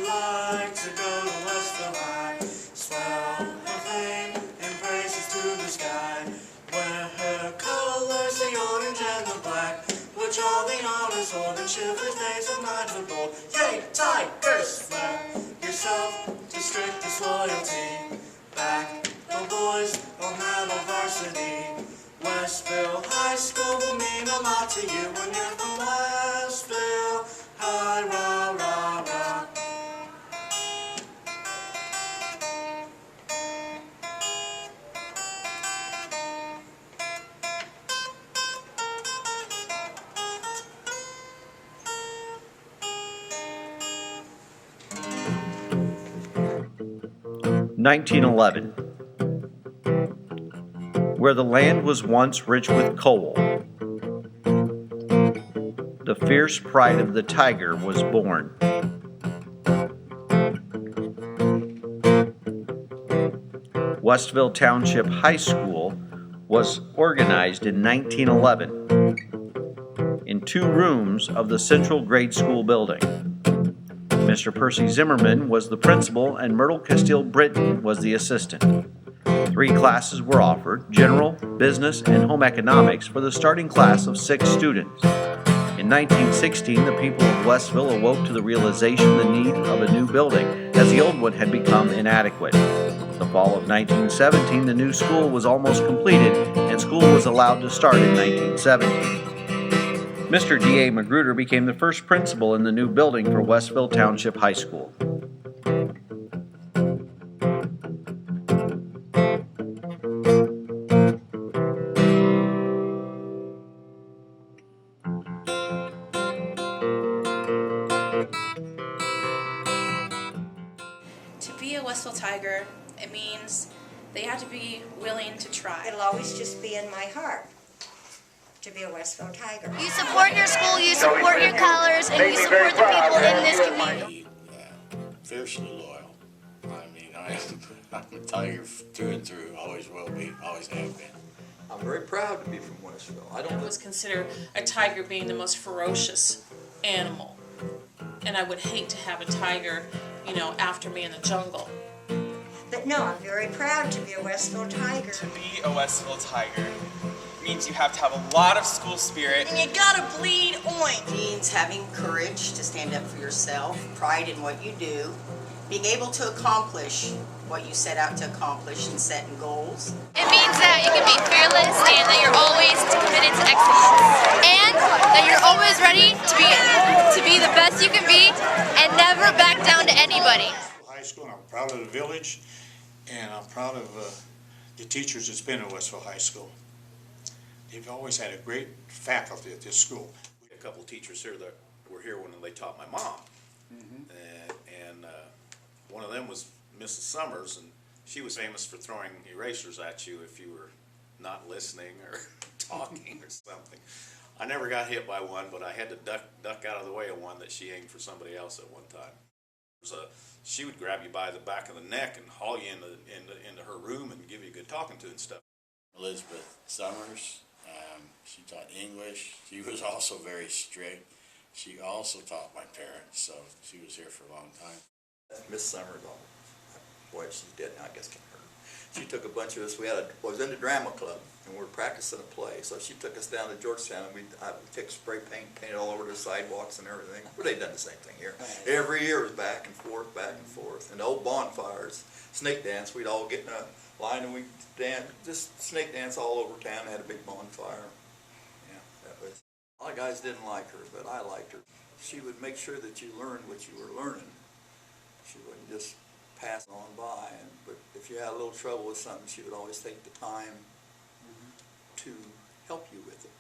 like to go to Westville High. Swell her fame and praises through the sky. Wear her colors, the orange and the black, which all the honors hold and shivers days of knighthood bold. Yay, Tigers! Swear yourself to strictest loyalty. Back the boys will have a varsity. Westville High School will mean a lot to you when you're from Westville High, rah, rah, rah. (1911) Where the land was once rich with coal, the fierce pride of the tiger was born. Westville Township High School was organized in 1911 in 2 rooms of the Central Grade School building. Mr. Percy Zimmerman was the principal and Myrtle Castile Britton was the assistant. 3 classes were offered: general, business, and home economics for the starting class of 6 students. In 1916, the people of Westville awoke to the realization the need of a new building, as the old one had become inadequate. The fall of 1917, the new school was almost completed, and school was allowed to start in 1917. Mr. D.A. Magruder became the first principal in the new building for Westville Township High School. To be a Westville Tiger, it means they have to be willing to try. It'll always just be in my heart to be a Westville Tiger. You support your school, you support your colors, and you support the people in this community. Fiercely loyal. I mean, I'm a Tiger through and through. Always will be, always have been. I'm very proud to be from Westville. I I don't was considered a tiger being the most ferocious animal. And I would hate to have a tiger, after me in the jungle. But no, I'm very proud to be a Westville Tiger. To be a Westville Tiger means you have to have a lot of school spirit. And you gotta bleed orange. It means having courage to stand up for yourself, pride in what you do, being able to accomplish what you set out to accomplish and set in goals. It means that you can be fearless and that you're always committed to excellence. And that you're always ready to be the best you can be and never back down to anybody. High school, and I'm proud of the village, and I'm proud of the teachers that's been at Westville High School. They've always had a great faculty at this school. We had a couple teachers here that were here when they taught my mom. And one of them was Mrs. Summers, and she was famous for throwing erasers at you if you were not listening or talking or something. I never got hit by one, but I had to duck out of the way of one that she aimed for somebody else at one time. She would grab you by the back of the neck and haul you into her room and give you a good talking to and stuff. Elizabeth Summers, she taught English. She was also very strict. She also taught my parents, so she was here for a long time. Miss Summers, boy, she's dead now, I guess can't hurt. She took a bunch of us, was in the drama club, and we were practicing a play, so she took us down to Georgetown, and we took spray paint, painted all over the sidewalks and everything. Well, they've done the same thing here. Every year it was back and forth, and the old bonfires, snake dance, we'd all get in a line and we'd dance, just snake dance all over town, had a big bonfire. Yeah, that was, a lot of guys didn't like her, but I liked her. She would make sure that you learned what you were learning. She wouldn't just pass on by, but if you had a little trouble with something, she would always take the time to help you with it.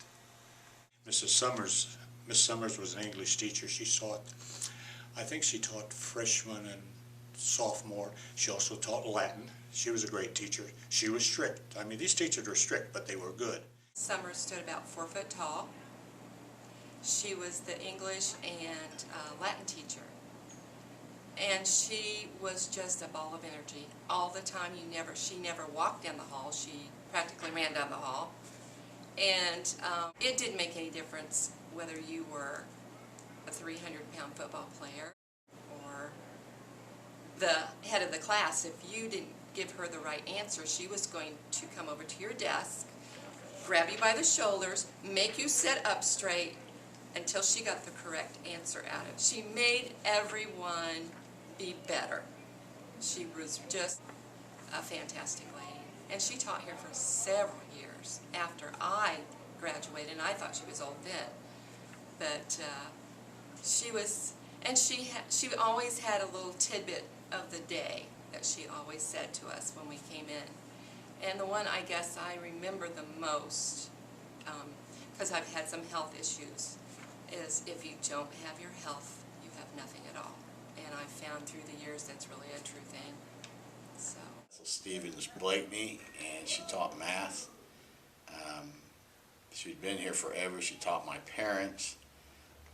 Miss Summers was an English teacher. I think she taught freshman and sophomore. She also taught Latin. She was a great teacher. She was strict. I mean, these teachers were strict, but they were good. Summers stood about 4 foot tall. She was the English and Latin teacher. And she was just a ball of energy all the time. She never walked down the hall. She practically ran down the hall. And it didn't make any difference whether you were a 300-pound football player or the head of the class, if you didn't give her the right answer, she was going to come over to your desk, grab you by the shoulders, make you sit up straight until she got the correct answer out of it. She made everyone be better. She was just a fantastic lady. And she taught here for several years after I graduated, and I thought she was old then. But she was, and she always had a little tidbit of the day that she always said to us when we came in. And the one I guess I remember the most, because I've had some health issues, is if you don't have your health, you have nothing at all. And I've found through the years that's really a true thing. So Stevens Blakeney, and she taught math. She'd been here forever. She taught my parents,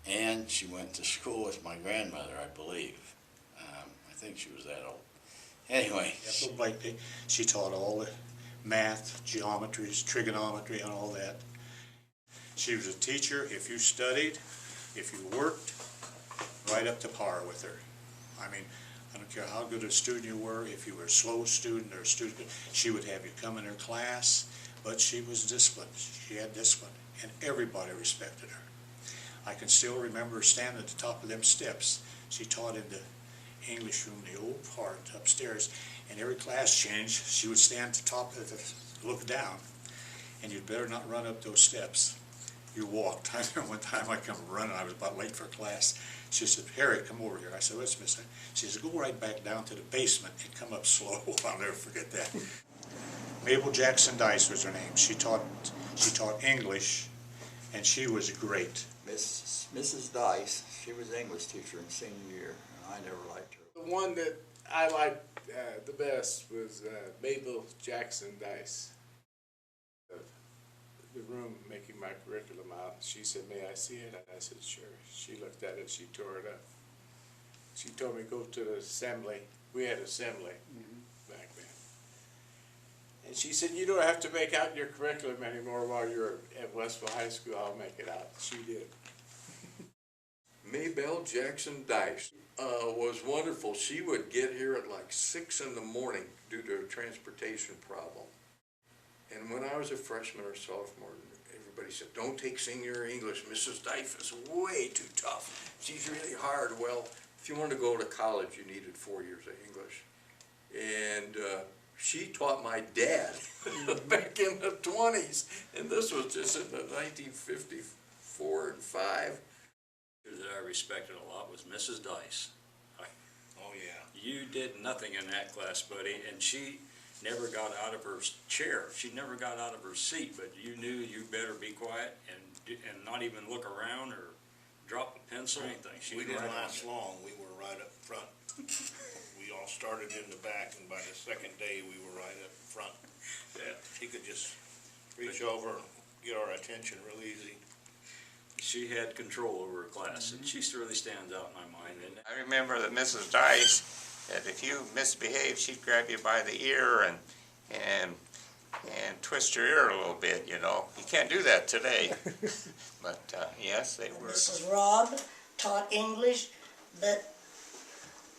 and she went to school with my grandmother, I believe. I think she was that old. Anyway. Ethel Blakeney, she taught all the math, geometries, trigonometry, and all that. She was a teacher if you studied, if you worked, right up to par with her. I mean, I don't care how good a student you were, if you were a slow student or a student, she would have you come in her class, but she was disciplined. She had discipline, and everybody respected her. I can still remember her standing at the top of them steps. She taught in the English room, the old part upstairs, and every class change, she would stand at the top of the, look down, and you'd better not run up those steps. You walked. I remember one time I come running, I was about late for class. She said, "Harry, come over here." I said, "What's Miss?" She said, "Go right back down to the basement and come up slow." I'll never forget that. Mabel Jackson Dice was her name. She taught English, and she was great. Mrs. Dice, she was an English teacher in senior year, and I never liked her. The one that I liked the best was Mabel Jackson Dice. The room making my curriculum out, she said, "May I see it?" And I said, "Sure." She looked at it, she tore it up. She told me, "Go to the assembly." We had assembly back then. And she said, "You don't have to make out your curriculum anymore while you're at Westville High School. I'll make it out." She did. Mabel Jackson Dice was wonderful. She would get here at like 6 in the morning due to a transportation problem. And when I was a freshman or sophomore, everybody said, "Don't take senior English. Mrs. Dice is way too tough. She's really hard." Well, if you wanted to go to college, you needed 4 years of English. And she taught my dad back in the 20s. And this was just in the 1954 and 5. That I respected a lot was Mrs. Dice. Oh, yeah. You did nothing in that class, buddy, and she never got out of her chair. She never got out of her seat, but you knew you better be quiet and not even look around or drop a pencil or anything. We didn't last long. We were right up front. We all started in the back, and by the second day, we were right up front. Yeah. She could just reach over and get our attention real easy. She had control over her class, and she really stands out in my mind. And I remember that Mrs. Dice, that if you misbehaved, she'd grab you by the ear and twist your ear a little bit, you know. You can't do that today. But yes, they were. Mrs. Robb taught English, but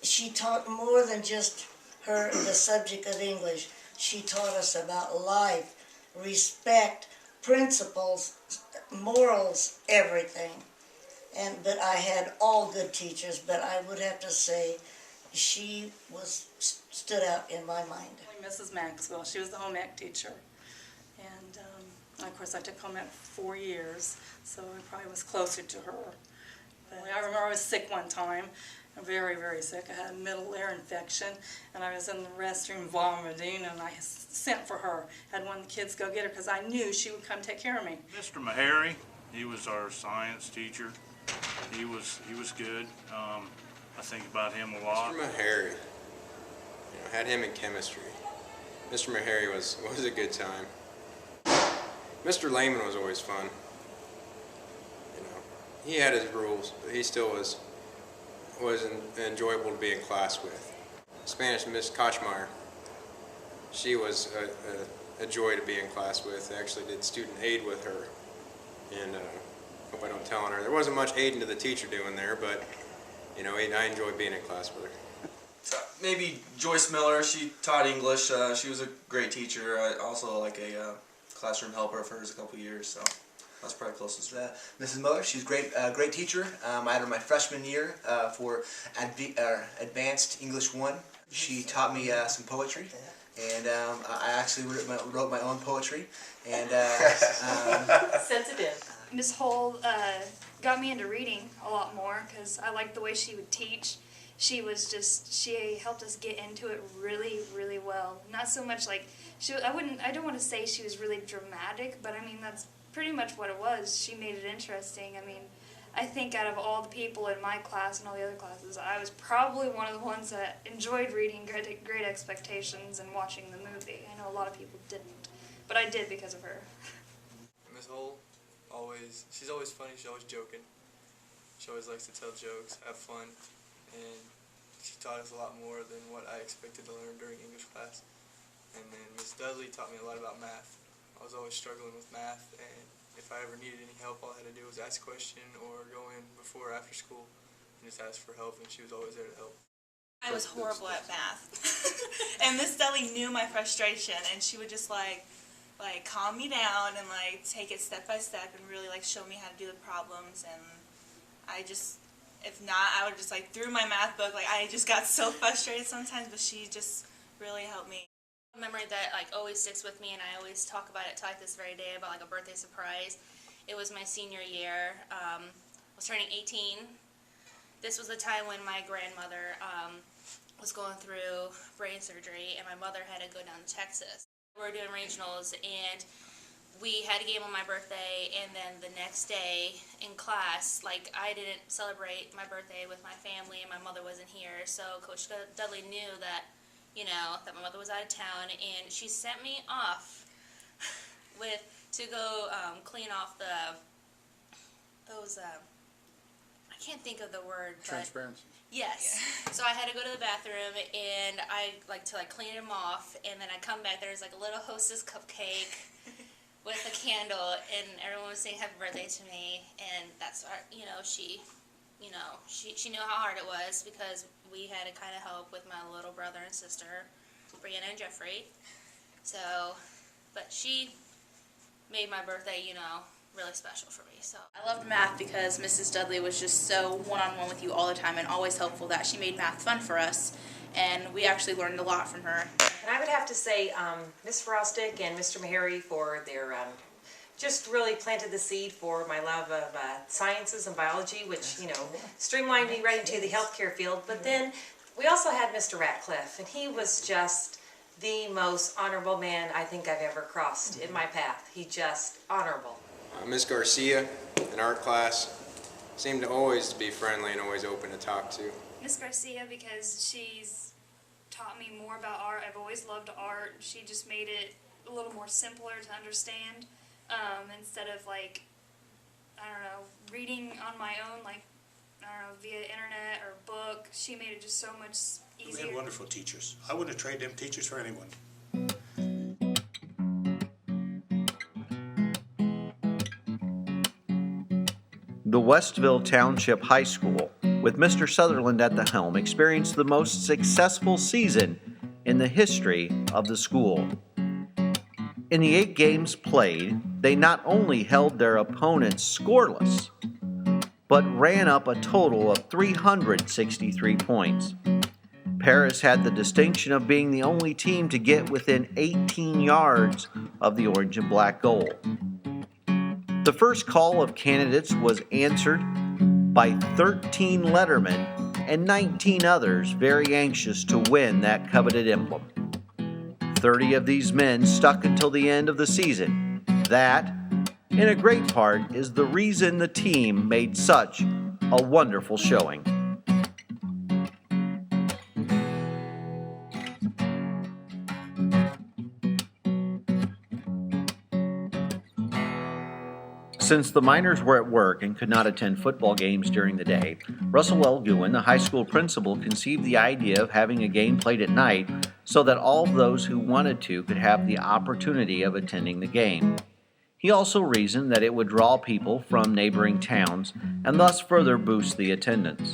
she taught more than just the subject of English. She taught us about life, respect, principles, morals, everything. But I had all good teachers, but I would have to say she stood out in my mind. Mrs. Maxwell, she was the home ec teacher. And of course I took home ec for 4 years, so I probably was closer to her. But I remember I was sick one time, very, very sick. I had a middle ear infection, and I was in the restroom vomiting, and I sent for her. Had one of the kids go get her because I knew she would come take care of me. Mr. Meharry, he was our science teacher. He was good. I think about him a lot. Mr. Meharry, had him in chemistry. Mr. Meharry was a good time. Mr. Lehman was always fun. He had his rules, but he still was enjoyable to be in class with. Spanish Miss Kochmeyer, she was a joy to be in class with. I actually did student aid with her, and hope I don't tell on her. There wasn't much aiding to the teacher doing there, but I enjoyed being in class with her. Maybe Joyce Miller. She taught English. She was a great teacher. I also like a classroom helper of hers a couple years, so that's probably closest to that. Mrs. Miller, she's great teacher. I had her my freshman year for Advanced English 1. She taught me some poetry, and I actually wrote my own poetry. And sensitive. Miss Hull got me into reading a lot more because I liked the way she would teach. She helped us get into it really, really well. Not so much like, I don't want to say she was really dramatic, but I mean, that's pretty much what it was. She made it interesting. I mean, I think out of all the people in my class and all the other classes, I was probably one of the ones that enjoyed reading Great Expectations and watching the movie. I know a lot of people didn't, but I did because of her. Miss Hull, she's always funny, she's always joking. She always likes to tell jokes, have fun, and she taught us a lot more than what I expected to learn during English class. And then Miss Dudley taught me a lot about math. I was always struggling with math, and if I ever needed any help, all I had to do was ask a question or go in before or after school and just ask for help, and she was always there to help. I was horrible at math. And Miss Dudley knew my frustration, and she would just like calm me down and like take it step by step and really like show me how to do the problems. And if not, I would just like through my math book, like I just got so frustrated sometimes, but she just really helped me. A memory that like always sticks with me, and I always talk about it till like this very day about like a birthday surprise. It was my senior year. I was turning 18. This was the time when my grandmother was going through brain surgery, and my mother had to go down to Texas. We were doing regionals, and we had a game on my birthday, and then the next day in class, like I didn't celebrate my birthday with my family, and my mother wasn't here, so Coach Dudley knew that, that my mother was out of town, and she sent me off to go clean off those, I can't think of the word, but Transparency. yes. So I had to go to the bathroom, and I like to clean them off, and then I come back, there's like a little Hostess cupcake with a candle, and everyone was saying happy birthday to me, and that's she knew how hard it was because we had to kind of help with my little brother and sister, Brianna and Jeffrey. So, but she made my birthday, really special for me. So I loved math because Mrs. Dudley was just so one-on-one with you all the time and always helpful that she made math fun for us, and we actually learned a lot from her. And I would have to say Ms. Frostick and Mr. Meharry for their just really planted the seed for my love of sciences and biology, which, streamlined me right into the healthcare field. But then we also had Mr. Ratcliffe, and he was just the most honorable man I think I've ever crossed in my path. He just honorable. Miss Garcia in art class seemed to always be friendly and always open to talk to. Miss Garcia, because she's taught me more about art. I've always loved art. She just made it a little more simpler to understand. Instead of reading on my own, via internet or book, she made it just so much easier. We had wonderful teachers. I wouldn't trade them teachers for anyone. The Westville Township High School, with Mr. Sutherland at the helm, experienced the most successful season in the history of the school. In the 8 games played, they not only held their opponents scoreless, but ran up a total of 363 points. Paris had the distinction of being the only team to get within 18 yards of the orange and black goal. The first call of candidates was answered by 13 lettermen and 19 others very anxious to win that coveted emblem. 30 of these men stuck until the end of the season. That, in a great part, is the reason the team made such a wonderful showing. Since the miners were at work and could not attend football games during the day, Russell L. Guin, the high school principal, conceived the idea of having a game played at night so that all of those who wanted to could have the opportunity of attending the game. He also reasoned that it would draw people from neighboring towns and thus further boost the attendance.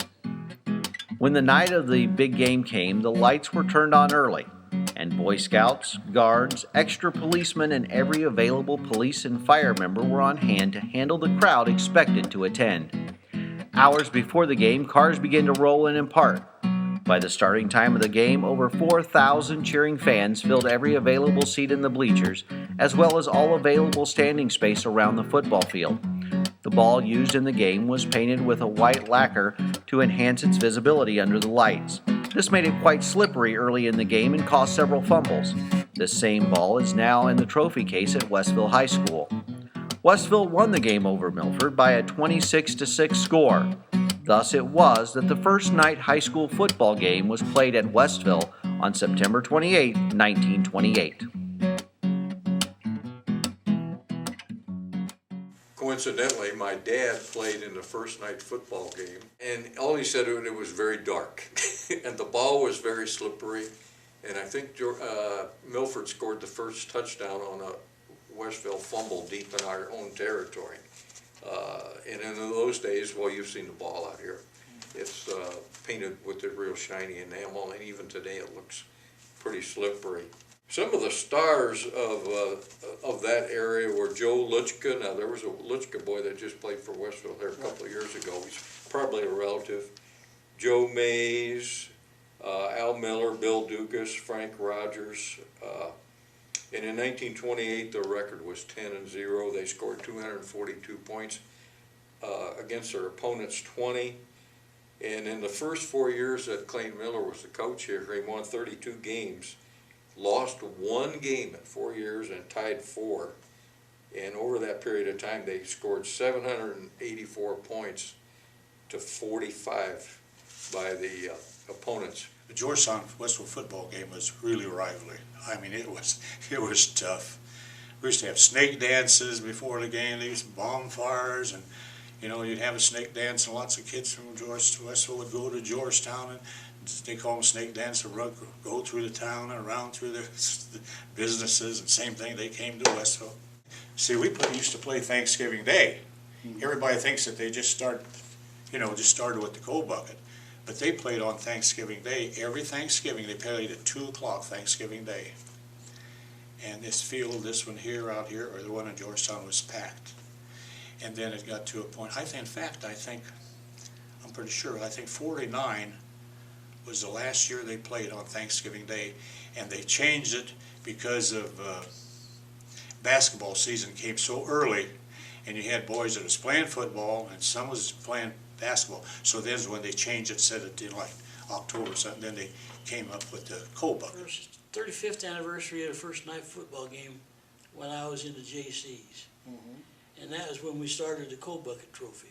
When the night of the big game came, the lights were turned on early, and Boy Scouts, guards, extra policemen, and every available police and fire member were on hand to handle the crowd expected to attend. Hours before the game, cars began to roll in and park. By the starting time of the game, over 4,000 cheering fans filled every available seat in the bleachers, as well as all available standing space around the football field. The ball used in the game was painted with a white lacquer to enhance its visibility under the lights. This made it quite slippery early in the game and caused several fumbles. This same ball is now in the trophy case at Westville High School. Westville won the game over Milford by a 26-6 score. Thus it was that the first night high school football game was played at Westville on September 28, 1928. Coincidentally, my dad played in the first night football game, and all he said it was very dark, and the ball was very slippery, and I think Milford scored the first touchdown on a Westville fumble deep in our own territory. And in those days, well, you've seen the ball out here. It's painted with the real shiny enamel, and even today it looks pretty slippery. Some of the stars of that area were Joe Lutchka. Now, there was a Lutchka boy that just played for Westville there a couple of years ago. He's probably a relative. Joe Mays, Al Miller, Bill Dukas, Frank Rogers. And in 1928, the record was 10-0. They scored 242 points against their opponents' 20. And in the first 4 years that Clayton Miller was the coach here, he won 32 games, lost 1 game in 4 years, and tied 4. And over that period of time, they scored 784 points to 45 by the opponents. The Georgetown Westville football game was really lively. I mean, it was tough. We used to have snake dances before the game. There used to be bonfires, and you know, you'd have a snake dance, and lots of kids from Westville would go to Georgetown, and they call them snake dance, go through the town and around through the businesses, and same thing, they came to Westville. See, we used to play Thanksgiving Day. Everybody thinks that they just started with the coal bucket. But they played on Thanksgiving Day. Every Thanksgiving, they played at 2 o'clock Thanksgiving Day. And this field, this one here, out here, or the one in Georgetown, was packed. And then it got to a point, I'm pretty sure, I think 49 was the last year they played on Thanksgiving Day. And they changed it because of basketball season came so early, and you had boys that was playing football, and some was playing basketball. So then when they changed it, said it in like October or something, then they came up with the coal bucket. 35th anniversary of the first night football game when I was in the JCs. And that was when we started the coal bucket trophy.